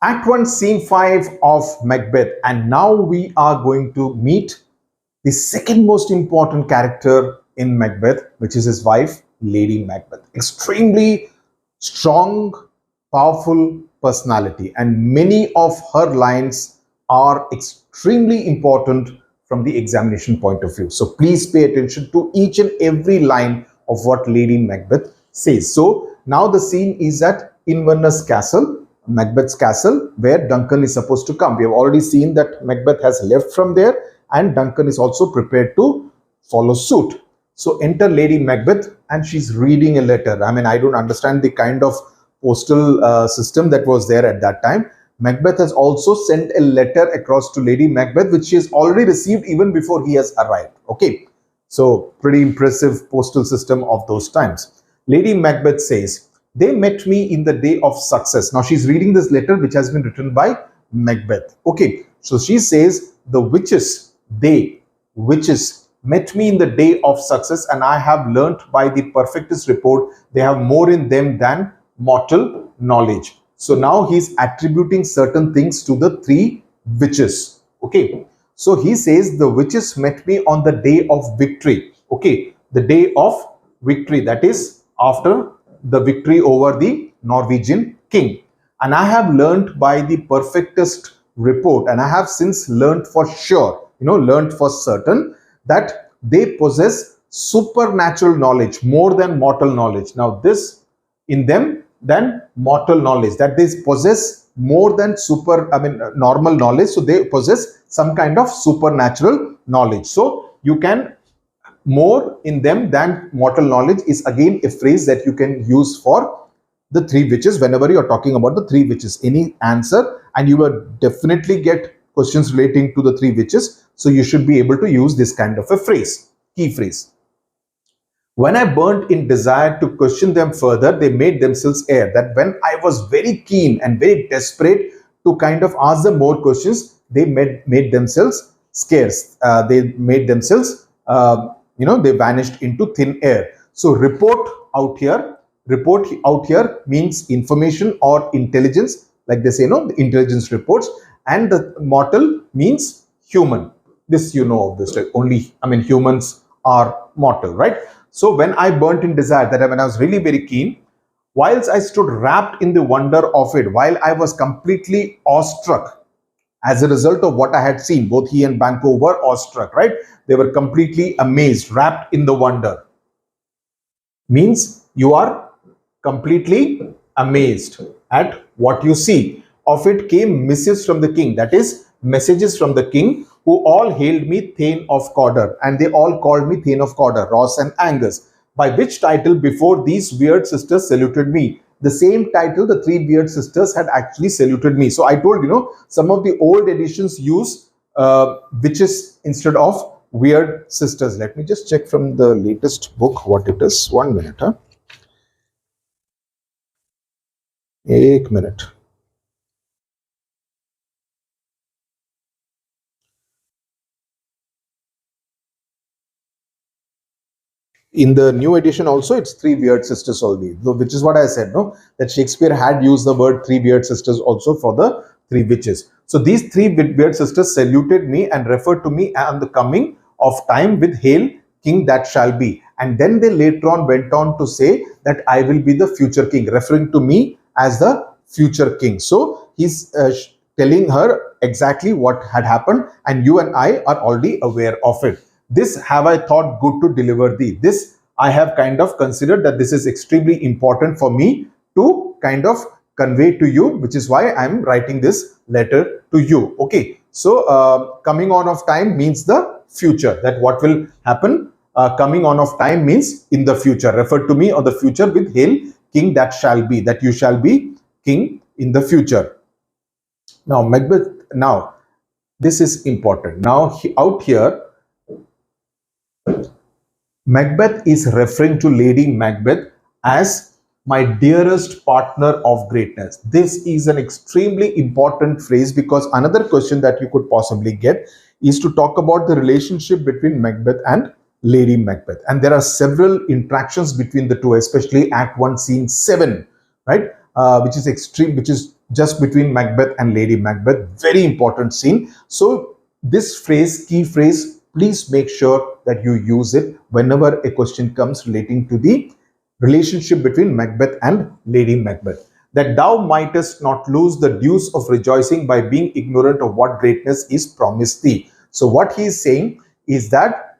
Act 1, Scene 5 of Macbeth. And now we are going to meet the second most important character in Macbeth, which is his wife, Lady Macbeth. Extremely strong, powerful personality, and many of her lines are extremely important from the examination point of view. So please pay attention to each and every line of what Lady Macbeth says. So now the scene is at Inverness Castle, Macbeth's castle, where Duncan is supposed to come. We have already seen that Macbeth has left from there and Duncan is also prepared to follow suit. So enter Lady Macbeth and she's reading a letter. I mean, I don't understand the kind of postal system that was there at that time. Macbeth has also sent a letter across to Lady Macbeth, which she has already received even before he has arrived. Okay, so pretty impressive postal system of those times. Lady Macbeth says, they met me in the day of success. Now she's reading this letter which has been written by Macbeth. Okay, so she says, the witches, witches met me in the day of success, and I have learnt by the perfectest report they have more in them than mortal knowledge. So now he's attributing certain things to the three witches. Okay, so he says the witches met me on the day of victory. Okay, the day of victory, that is after the victory over the Norwegian king. And I have learnt by the perfectest report, and I have since learnt for sure, learnt for certain, that they possess supernatural knowledge more than mortal knowledge. Now this in them than mortal knowledge, that they possess more than normal knowledge. So they possess some kind of supernatural knowledge. So you can, more in them than mortal knowledge is again a phrase that you can use for the three witches whenever you are talking about the three witches. Any answer, and you will definitely get questions relating to the three witches. So you should be able to use this kind of a phrase, key phrase. When I burnt in desire to question them further, they made themselves air. That when I was very keen and very desperate to kind of ask them more questions, they made themselves scarce. They made themselves, they vanished into thin air. So report out here means information or intelligence, like they say, the intelligence reports, and the mortal means human. This obviously only, humans are mortal, right? So when I burnt in desire, that when I was really very keen, whilst I stood wrapped in the wonder of it, while I was completely awestruck as a result of what I had seen. Both he and Banquo were awestruck, right? They were completely amazed, wrapped in the wonder. Means you are completely amazed at what you see. Of it came missives from the king, that is messages from the king, who all hailed me Thane of Cawdor, and they all called me Thane of Cawdor, Ross and Angus, by which title before these weird sisters saluted me. The same title the three weird sisters had actually saluted me. So I told, some of the old editions use witches instead of weird sisters. Let me just check from the latest book what it is. 1 minute. Huh? 1 minute. In the new edition also, it's three weird sisters only, which is what I said, that Shakespeare had used the word three weird sisters also for the three witches. So these three weird sisters saluted me and referred to me on the coming of time with hail, king that shall be. And then they later on went on to say that I will be the future king, referring to me as the future king. So he's telling her exactly what had happened, and you and I are already aware of it. This have I thought good to deliver thee. This I have kind of considered that this is extremely important for me to kind of convey to you, which is why I'm writing this letter to you. Okay, so coming on of time means the future, that what will happen. Coming on of time means in the future, refer to me or the future with hail, king that shall be, that you shall be king in the future. Now Macbeth, now this is important. Now out here, Macbeth is referring to Lady Macbeth as my dearest partner of greatness. This is an extremely important phrase, because another question that you could possibly get is to talk about the relationship between Macbeth and Lady Macbeth. And there are several interactions between the two, especially Act 1, Scene 7, right? Which is just between Macbeth and Lady Macbeth. Very important scene. So this phrase, key phrase, please make sure that you use it whenever a question comes relating to the relationship between Macbeth and Lady Macbeth. That thou mightest not lose the dues of rejoicing by being ignorant of what greatness is promised thee. So what he is saying is that,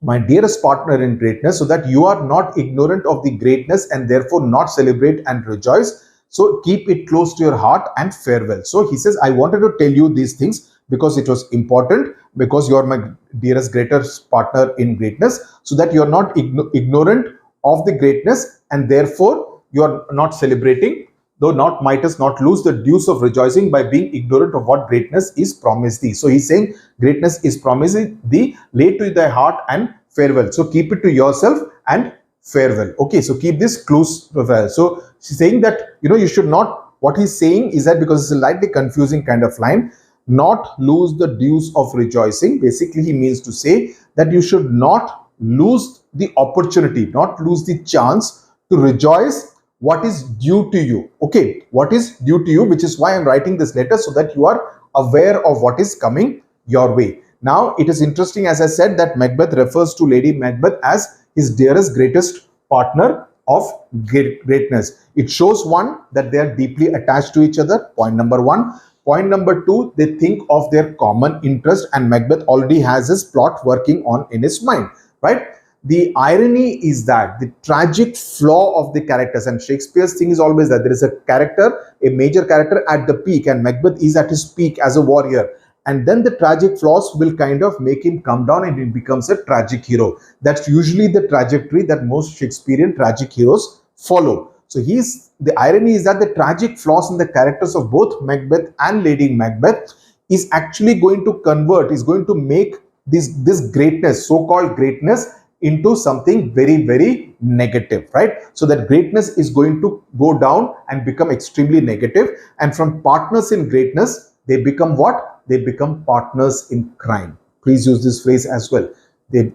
my dearest partner in greatness, so that you are not ignorant of the greatness and therefore not celebrate and rejoice. So keep it close to your heart and farewell. So he says, I wanted to tell you these things because it was important, because you are my dearest, greatest partner in greatness, so that you are not ignorant of the greatness and therefore you are not celebrating, though not mightest not lose the dues of rejoicing by being ignorant of what greatness is promised thee. So he's saying greatness is promised thee, lay to thy heart and farewell. So keep it to yourself and farewell. Okay, so keep this close to farewell. So she's saying that, you should not, what he's saying is that, because it's a slightly confusing kind of line, not lose the dues of rejoicing. Basically, he means to say that you should not lose the opportunity, not lose the chance to rejoice what is due to you. Okay, what is due to you, which is why I'm writing this letter, so that you are aware of what is coming your way. Now, it is interesting, as I said, that Macbeth refers to Lady Macbeth as his dearest, greatest partner of greatness. It shows, one, that they are deeply attached to each other. Point number one. Point number two, they think of their common interest, and Macbeth already has his plot working on in his mind, right? The irony is that the tragic flaw of the characters, and Shakespeare's thing is always that there is a character, a major character at the peak, and Macbeth is at his peak as a warrior. And then the tragic flaws will kind of make him come down and he becomes a tragic hero. That's usually the trajectory that most Shakespearean tragic heroes follow. So the irony is that the tragic flaws in the characters of both Macbeth and Lady Macbeth is actually going to convert, is going to make this greatness, so-called greatness, into something very, very negative, right? So that greatness is going to go down and become extremely negative. And from partners in greatness, they become what? They become partners in crime. Please use this phrase as well. He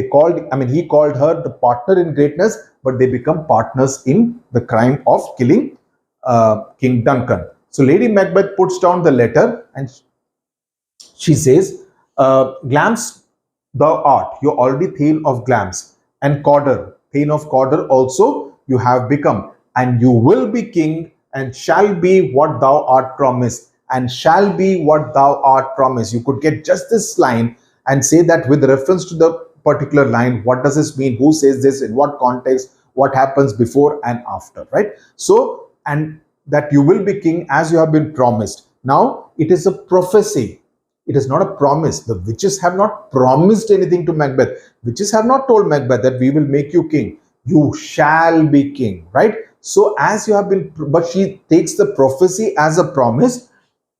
called her the partner in greatness, but they become partners in the crime of killing King Duncan. So Lady Macbeth puts down the letter and she says, Glams thou art, you already Thane of Glams, and Cawdor, Thane of Cawdor also you have become, and you will be king, and shall be what thou art promised, and shall be what thou art promised. You could get just this line and say that with reference to the particular line, what does this mean, who says this, in what context, what happens before and after, right? So, and that you will be king as you have been promised. Now, it is a prophecy. It is not a promise. The witches have not promised anything to Macbeth. Witches have not told Macbeth that we will make you king. You shall be king, right? So as you have been, but she takes the prophecy as a promise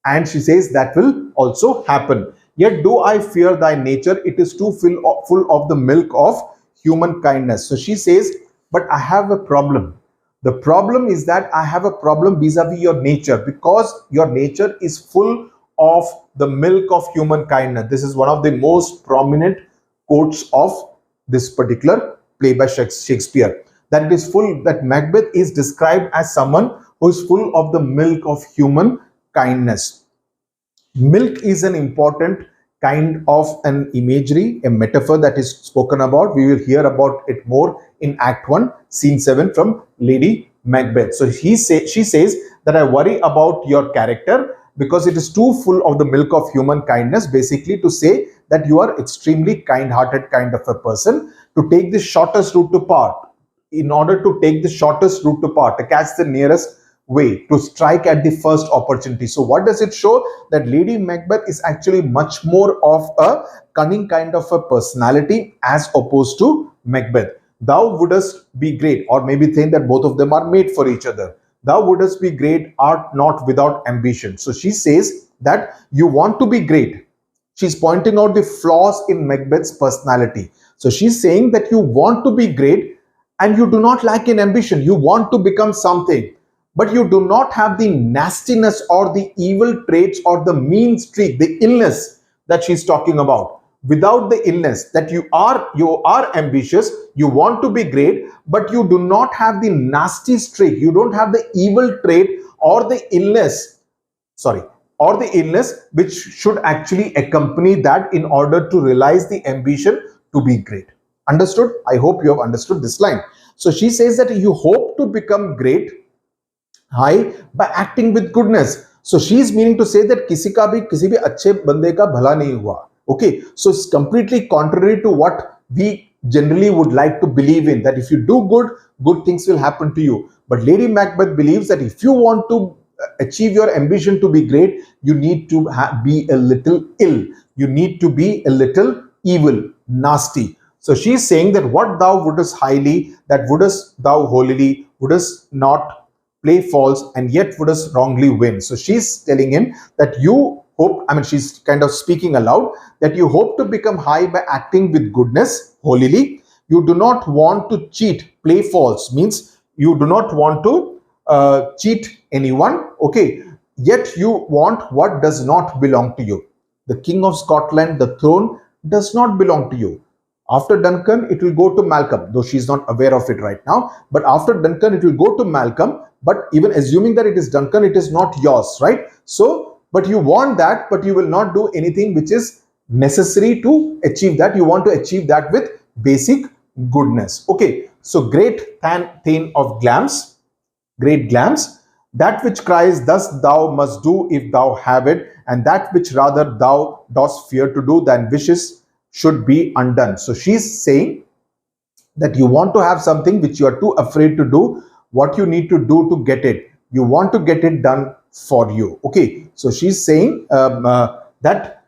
and she says that will also happen. Yet do I fear thy nature, it is too full of the milk of human kindness. So she says, but I have a problem. The problem is that I have a problem vis-a-vis your nature, because your nature is full of the milk of human kindness. This is one of the most prominent quotes of this particular play by Shakespeare. That it is full, that Macbeth is described as someone who is full of the milk of human kindness. Milk is an important kind of an imagery, a metaphor that is spoken about. We will hear about it more in Act 1, Scene 7 from Lady Macbeth. So she says that I worry about your character because it is too full of the milk of human kindness, basically to say that you are extremely kind-hearted kind of a person, to take the shortest route to power. In order to take the shortest route to power, to catch the nearest way, to strike at the first opportunity. So what does it show? That Lady Macbeth is actually much more of a cunning kind of a personality as opposed to Macbeth. Thou wouldest be great, or maybe think that both of them are made for each other. Thou wouldest be great, art not without ambition. So she says that you want to be great. She's pointing out the flaws in Macbeth's personality. So she's saying that you want to be great and you do not lack in ambition. You want to become something, but you do not have the nastiness or the evil traits or the mean streak, the illness that she's talking about. without the illness, that you are ambitious, you want to be great, but you do not have the nasty streak, you don't have the evil trait or the illness, sorry, or the illness which should actually accompany that in order to realize the ambition to be great. Understood? I hope you have understood this line. So she says that you hope to become great, high, by acting with goodness. So she is meaning to say that किसी का भी किसी भी अच्छे बंदे का भला नहीं हुआ. Okay, so it's completely contrary to what we generally would like to believe in, that if you do good, good things will happen to you. But Lady Macbeth believes that if you want to achieve your ambition to be great, you need to be a little ill. You need to be a little evil, nasty. So she is saying that what thou wouldest highly, that wouldest thou holily, wouldest not play false, and yet wouldest wrongly win. So she's telling him that you hope, I mean, she's kind of speaking aloud, that you hope to become high by acting with goodness, holily. You do not want to cheat, play false, means you do not want to cheat anyone, okay, yet you want what does not belong to you. The King of Scotland, the throne, does not belong to you. After Duncan, it will go to Malcolm, though she's not aware of it right now. But after Duncan, it will go to Malcolm. But even assuming that it is Duncan, it is not yours, right? So, but you want that, but you will not do anything which is necessary to achieve that. You want to achieve that with basic goodness. Okay, so great thane of glams, great glams, that which cries, thus thou must do if thou have it, and that which rather thou dost fear to do than wishes should be undone. So she's saying that you want to have something which you are too afraid to do. What you need to do to get it, you want to get it done for you. Okay, so she's saying that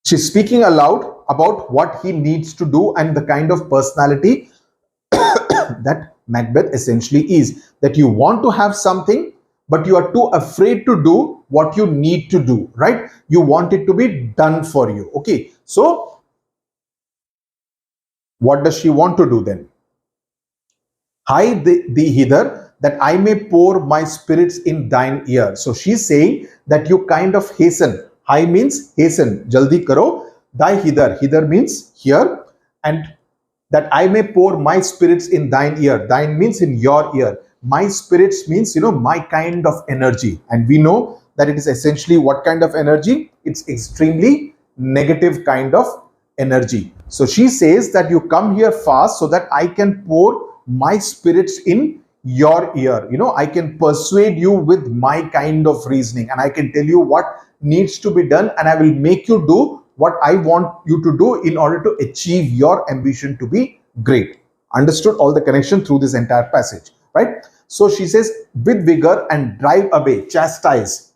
she's speaking aloud about what he needs to do and the kind of personality that Macbeth essentially is. That you want to have something, but you are too afraid to do what you need to do, right? You want it to be done for you. Okay, so what does she want to do then? Hide thee hither, that I may pour my spirits in thine ear. So she's saying that you kind of hasten. High means hasten, jaldi karo. Thy hither, hither means here, and that I may pour my spirits in thine ear. Thine means in your ear. My spirits means, you know, my kind of energy. And we know that it is essentially what kind of energy? It's extremely negative kind of energy. So she says that you come here fast so that I can pour my spirits in your ear. You know, I can persuade you with my kind of reasoning, and I can tell you what needs to be done, and I will make you do what I want you to do in order to achieve your ambition to be great. Understood all the connection through this entire passage, right? So she says, with vigor and drive away, chastise.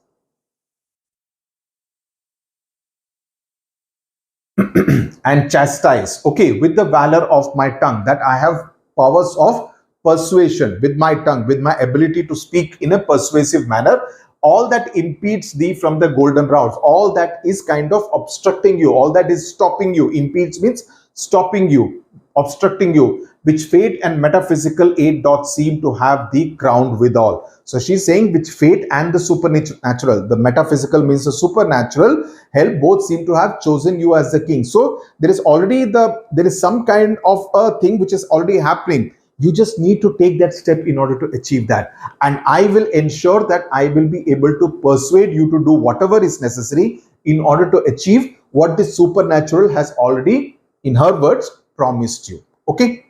And chastise, okay, with the valor of my tongue, that I have powers of persuasion with my tongue, with my ability to speak in a persuasive manner, all that impedes thee from the golden route, all that is kind of obstructing you, all that is stopping you. Impedes means stopping you, obstructing you, which fate and metaphysical aid doth seem to have thee crowned withal. So she's saying which fate and the supernatural, the metaphysical means the supernatural, help both seem to have chosen you as the king. So there is some kind of a thing which is already happening. You just need to take that step in order to achieve that. And I will ensure that I will be able to persuade you to do whatever is necessary in order to achieve what the supernatural has already, in her words, promised you. Okay.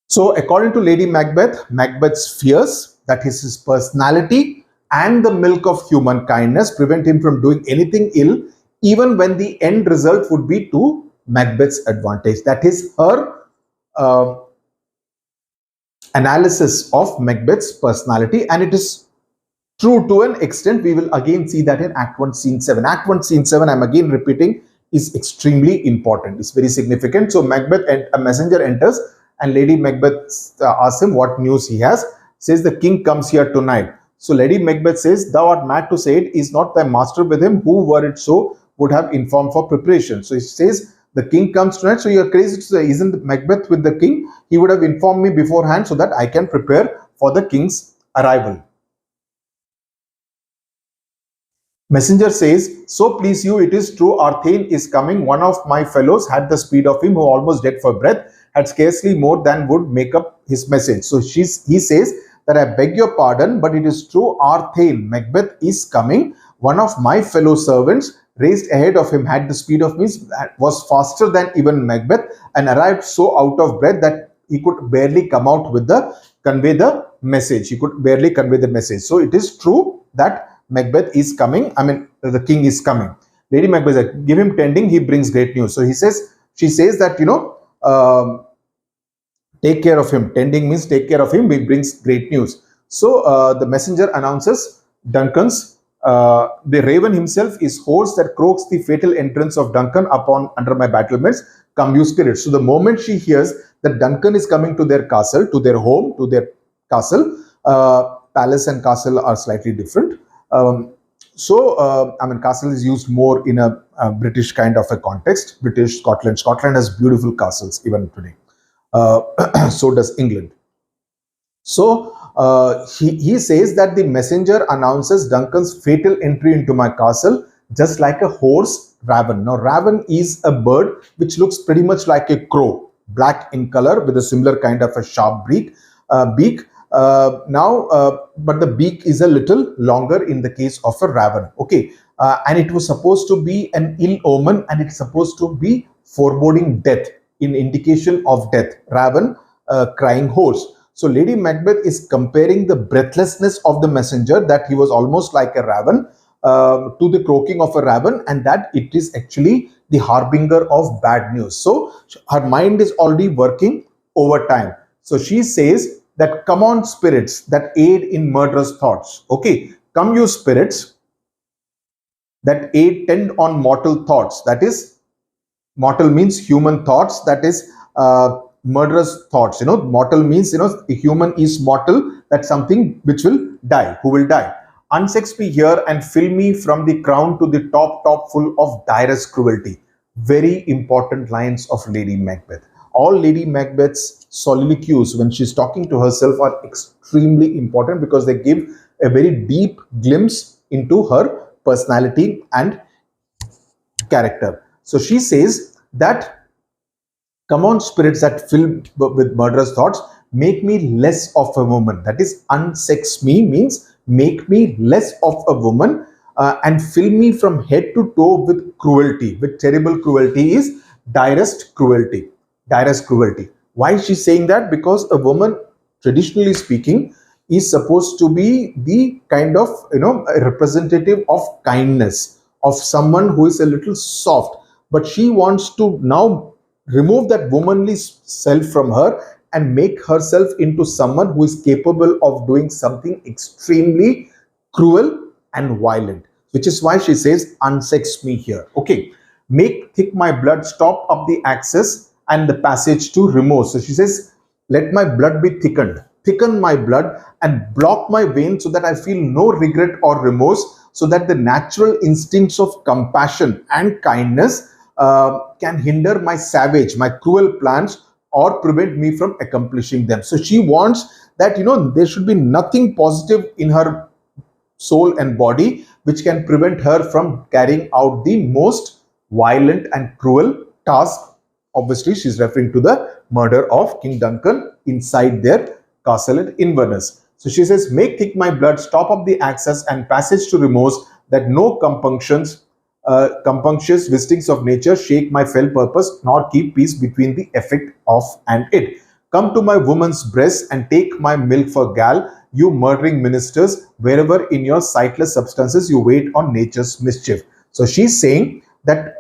So according to Lady Macbeth, Macbeth's fears, that is his personality and the milk of human kindness, prevent him from doing anything ill, even when the end result would be to Macbeth's advantage. That is her analysis of Macbeth's personality, and it is true to an extent. We will again see that in Act 1, Scene 7. Act 1, Scene 7, I'm again repeating, is extremely important. It's very significant. So Macbeth and a messenger enters, and Lady Macbeth asks him what news he has. Says the king comes here tonight. So Lady Macbeth says, thou art mad to say it. Is not thy master with him? Who, were it so, would have informed for preparation? So he says, the king comes tonight. So you're crazy to say, isn't Macbeth with the king? He would have informed me beforehand so that I can prepare for the king's arrival. Messenger says, so please you, it is true, our Thane is coming. One of my fellows had the speed of him, who almost dead for breath, had scarcely more than would make up his message. So he says that I beg your pardon, but it is true, our Thane, Macbeth, is coming. One of my fellow servants raced ahead of him, had the speed of me, was faster than even Macbeth, and arrived so out of breath that he could barely come out with the convey the message. He could barely convey the message. So it is true that Macbeth is coming. I mean, the king is coming. Lady Macbeth said, give him tending, he brings great news. So she says that, take care of him. Tending means take care of him, he brings great news. So the messenger announces Duncan's, the raven himself is hoarse that croaks the fatal entrance of Duncan upon under my battlements. Come you spirits. So the moment she hears that Duncan is coming to their castle, to their home, to their castle, palace and castle are slightly different. Castle is used more in a British kind of a context. British, Scotland. Scotland has beautiful castles even today. So does England. So he says that the messenger announces Duncan's fatal entry into my castle, just like a hoarse raven. Now, raven is a bird which looks pretty much like a crow, black in color with a similar kind of a sharp beak. But the beak is a little longer in the case of a raven. Okay, and it was supposed to be an ill omen, and it's supposed to be foreboding death, in indication of death. Raven, crying horse. So Lady Macbeth is comparing the breathlessness of the messenger, that he was almost like a raven, to the croaking of a raven, and that it is actually the harbinger of bad news. So her mind is already working overtime. So she says that, come on spirits that aid in murderous thoughts. Okay, come you spirits that aid tend on mortal thoughts. That is, mortal means human thoughts. That is, murderous thoughts. Mortal means, a human is mortal. That's something which will die, who will die. Unsex me here and fill me from the crown to the top full of direst cruelty. Very important lines of Lady Macbeth. All Lady Macbeth's soliloquies when she's talking to herself are extremely important, because they give a very deep glimpse into her personality and character. So she says that, come on spirits that fill with murderous thoughts, make me less of a woman. That is, unsex me means make me less of a woman, and fill me from head to toe with cruelty, with terrible cruelty, is direst cruelty. Direst cruelty. Why is she saying that? Because a woman, traditionally speaking, is supposed to be the kind of, a representative of kindness, of someone who is a little soft. But she wants to now remove that womanly self from her and make herself into someone who is capable of doing something extremely cruel and violent, which is why she says, unsex me here. Okay, make thick my blood, stop up the access and the passage to remorse. So she says, let my blood be thickened, thicken my blood and block my veins, so that I feel no regret or remorse, so that the natural instincts of compassion and kindness can hinder my savage, my cruel plans, or prevent me from accomplishing them. So she wants that, there should be nothing positive in her soul and body which can prevent her from carrying out the most violent and cruel task. Obviously, she's referring to the murder of King Duncan inside their castle at Inverness. So she says, make thick my blood, stop up the access and passage to remorse, that no compunctious visitings of nature shake my fell purpose, nor keep peace between the effect of and it. Come to my woman's breast and take my milk for gall, you murdering ministers, wherever in your sightless substances you wait on nature's mischief. So she's saying that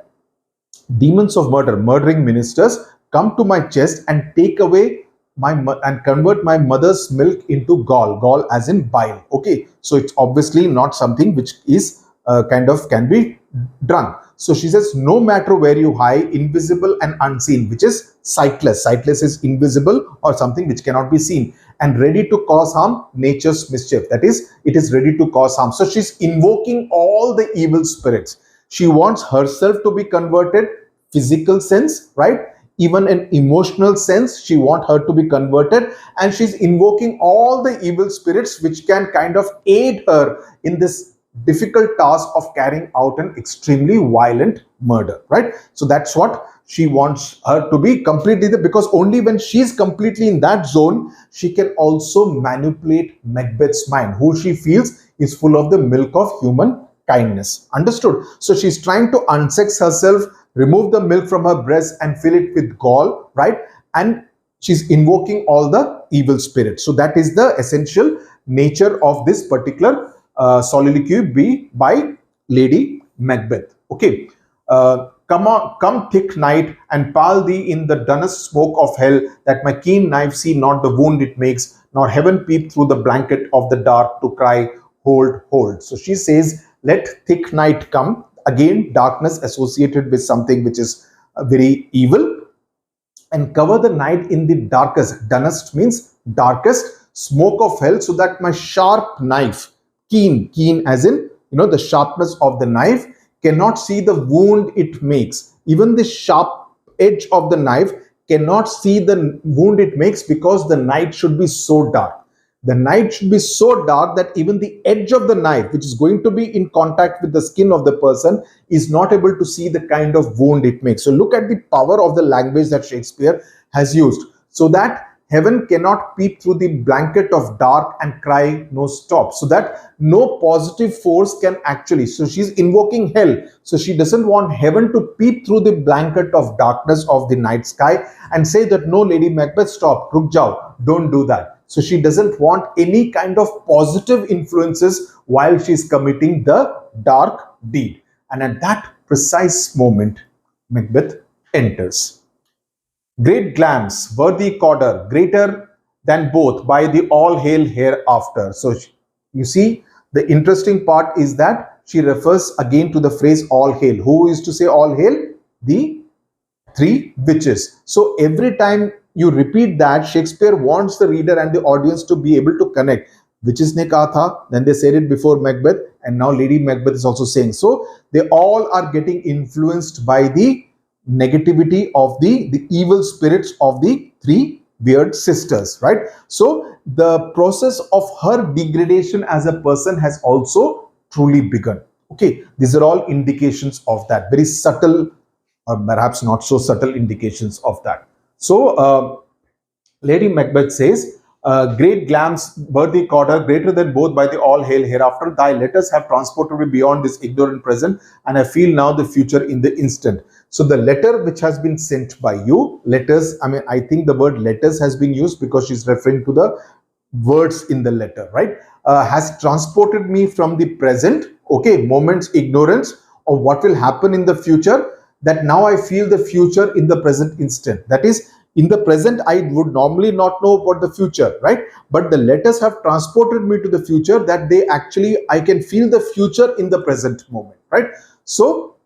demons of murder, murdering ministers, come to my chest and take away and convert my mother's milk into gall as in bile. Okay, so it's obviously not something which is can be drunk. So she says, no matter where you hide, invisible and unseen, which is sightless. Sightless is invisible or something which cannot be seen, and ready to cause harm, nature's mischief. That is, it is ready to cause harm. So she's invoking all the evil spirits. She wants herself to be converted, physical sense, right? Even an emotional sense, she wants her to be converted, and she's invoking all the evil spirits which can kind of aid her in this difficult task of carrying out an extremely violent murder, right? So that's what she wants her to be completely there, because only when she's completely in that zone, she can also manipulate Macbeth's mind, who she feels is full of the milk of human kindness. Understood? So she's trying to unsex herself, remove the milk from her breast and fill it with gall, right? And she's invoking all the evil spirits. So that is the essential nature of this particular soliloquy by Lady Macbeth. Okay. Come thick night and pall thee in the dunnest smoke of hell, that my keen knife see not the wound it makes, nor heaven peep through the blanket of the dark to cry, hold, hold. So she says, let thick night come. Again, darkness associated with something which is very evil, and cover the night in the darkest. Dunnest means darkest smoke of hell, so that my sharp knife, keen as in, the sharpness of the knife, cannot see the wound it makes. Even the sharp edge of the knife cannot see the wound it makes, because the night should be so dark. The night should be so dark that even the edge of the knife, which is going to be in contact with the skin of the person, is not able to see the kind of wound it makes. So look at the power of the language that Shakespeare has used. So that heaven cannot peep through the blanket of dark and cry no stop. So that no positive force can actually, so she's invoking hell. So she doesn't want heaven to peep through the blanket of darkness of the night sky and say that, no, Lady Macbeth, stop, ruk jao, don't do that. So she doesn't want any kind of positive influences while she's committing the dark deed. And at that precise moment, Macbeth enters. Great glams, worthy Cawdor, greater than both, by the all hail hereafter. So you see, the interesting part is that she refers again to the phrase all hail. Who is to say all hail? The three witches. So every time you repeat that, Shakespeare wants the reader and the audience to be able to connect. Witches ne kaha tha, then they said it before Macbeth, and now Lady Macbeth is also saying. So they all are getting influenced by the negativity of the evil spirits of the three weird sisters, right? So the process of her degradation as a person has also truly begun. Okay, these are all indications of that, very subtle or perhaps not so subtle indications of that. So Lady Macbeth says, great glams, worthy Cawdor, greater than both, by the all hail hereafter. Thy letters have transported me beyond this ignorant present, and I feel now the future in the instant. So the letter which has been sent by you, letters, I think the word letters has been used because she's referring to the words in the letter, right? Has transported me from the present, okay, moment's ignorance of what will happen in the future, that now I feel the future in the present instant. That is, in the present, I would normally not know about the future, right? But the letters have transported me to the future, that they actually, I can feel the future in the present moment, right? So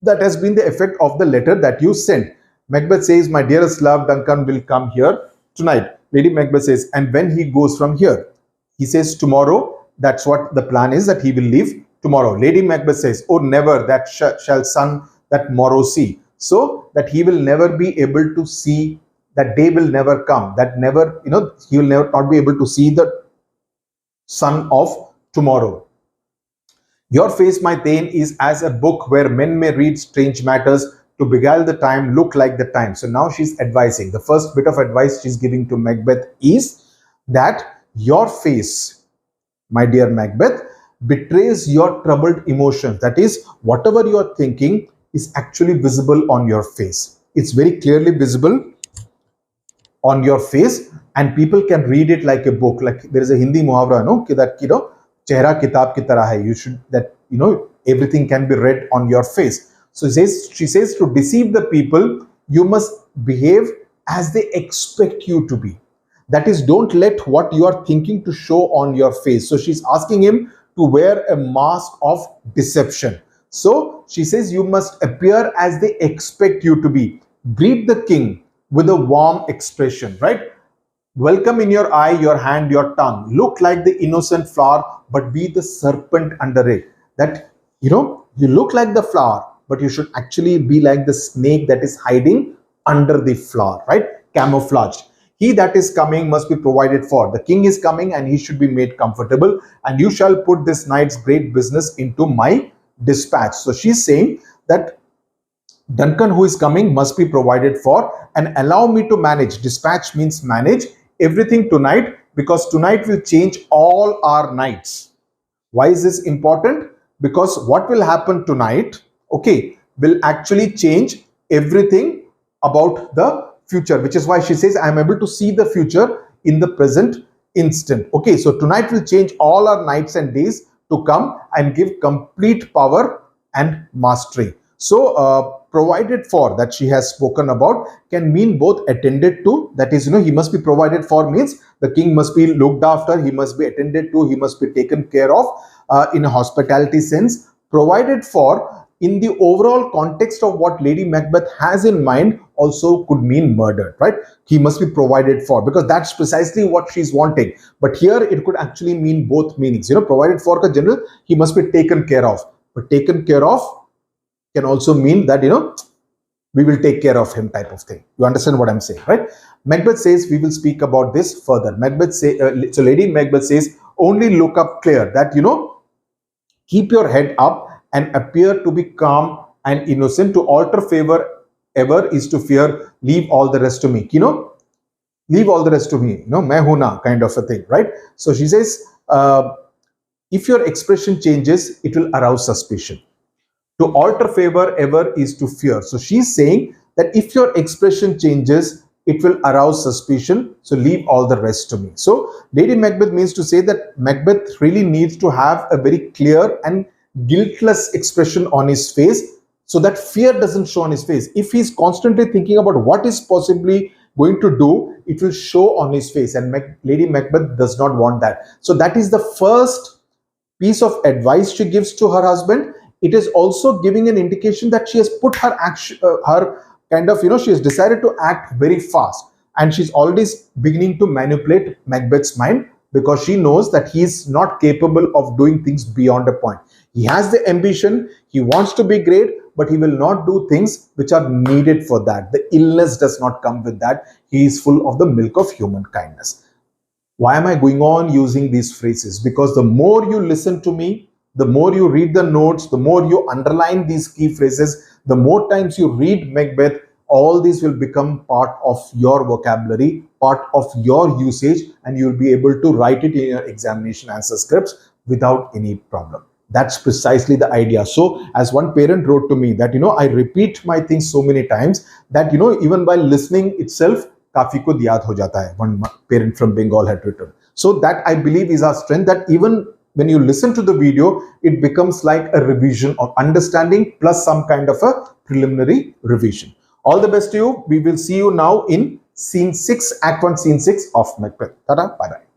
that has been the effect of the letter that you sent. Macbeth says, my dearest love, Duncan will come here tonight. Lady Macbeth says, and when he goes from here? He says, tomorrow. That's what the plan is, that he will leave tomorrow. Lady Macbeth says, oh, never that shall sun that morrow see. So that he will never be able to see, that day will never come, that never, he will never not be able to see the sun of tomorrow. Your face, my Thane, is as a book where men may read strange matters to beguile the time, look like the time. So now she's advising. The first bit of advice she's giving to Macbeth is that your face, my dear Macbeth, betrays your troubled emotions. That is, whatever you are thinking is actually visible on your face. It's very clearly visible on your face, and people can read it like a book. Like there is a Hindi muhavra, no, that chehra kitab ki tarah hai. You should, that everything can be read on your face. So she says to deceive the people, you must behave as they expect you to be. That is, don't let what you are thinking to show on your face. So she's asking him to wear a mask of deception. So she says you must appear as they expect you to be. Greet the king with a warm expression, right? Welcome in your eye, your hand, your tongue. Look like the innocent flower, but be the serpent under it. That, you look like the flower, but you should actually be like the snake that is hiding under the flower, right? Camouflaged. he that is coming must be provided for. The king is coming and he should be made comfortable, and you shall put this night's great business into my dispatch. So she's saying that Duncan, who is coming, must be provided for, and allow me to manage. Dispatch means manage everything tonight, because tonight will change all our nights. Why is this important? Because what will happen tonight, okay, will actually change everything about the future, which is why she says I am able to see the future in the present instant. Okay, so tonight will change all our nights and days to come and give complete power and mastery. So provided for that she has spoken about can mean both attended to, that is, he must be provided for means the king must be looked after, he must be attended to, he must be taken care of in a hospitality sense. Provided for in the overall context of what Lady Macbeth has in mind also could mean murdered, right? He must be provided for, because that's precisely what she's wanting. But here it could actually mean both meanings. Provided for ka general, he must be taken care of. But taken care of can also mean that, we will take care of him type of thing. You understand what I'm saying, right? Macbeth says we will speak about this further. So Lady Macbeth says, only look up clear, that, keep your head up and appear to be calm and innocent. To alter favor ever is to fear. Leave all the rest to me. Leave all the rest to me. Main hu na, kind of a thing, right? So she says, if your expression changes, it will arouse suspicion. To alter favor ever is to fear. So she's saying that if your expression changes, it will arouse suspicion. So leave all the rest to me. So Lady Macbeth means to say that Macbeth really needs to have a very clear and guiltless expression on his face, so that fear doesn't show on his face. If he's constantly thinking about what is possibly going to do, it will show on his face, and Lady Macbeth does not want that. So that is the first piece of advice she gives to her husband. It is also giving an indication that she has put her action, she has decided to act very fast, and she's already beginning to manipulate Macbeth's mind, because she knows that he is not capable of doing things beyond a point. He has the ambition, he wants to be great, but he will not do things which are needed for that. The illness does not come with that. He is full of the milk of human kindness. Why am I going on using these phrases? Because the more you listen to me, the more you read the notes, the more you underline these key phrases, the more times you read Macbeth, all these will become part of your vocabulary, part of your usage, and you'll be able to write it in your examination answer scripts without any problem. That's precisely the idea. So as one parent wrote to me that, I repeat my things so many times that, even while listening itself, kafi ko yaad ho jata hai. One parent from Bengal had written. So that, I believe, is our strength, that even when you listen to the video, it becomes like a revision of understanding plus some kind of a preliminary revision. All the best to you. We will see you now in scene 6, act 1, scene 6 of Macbeth. Tada, bye bye.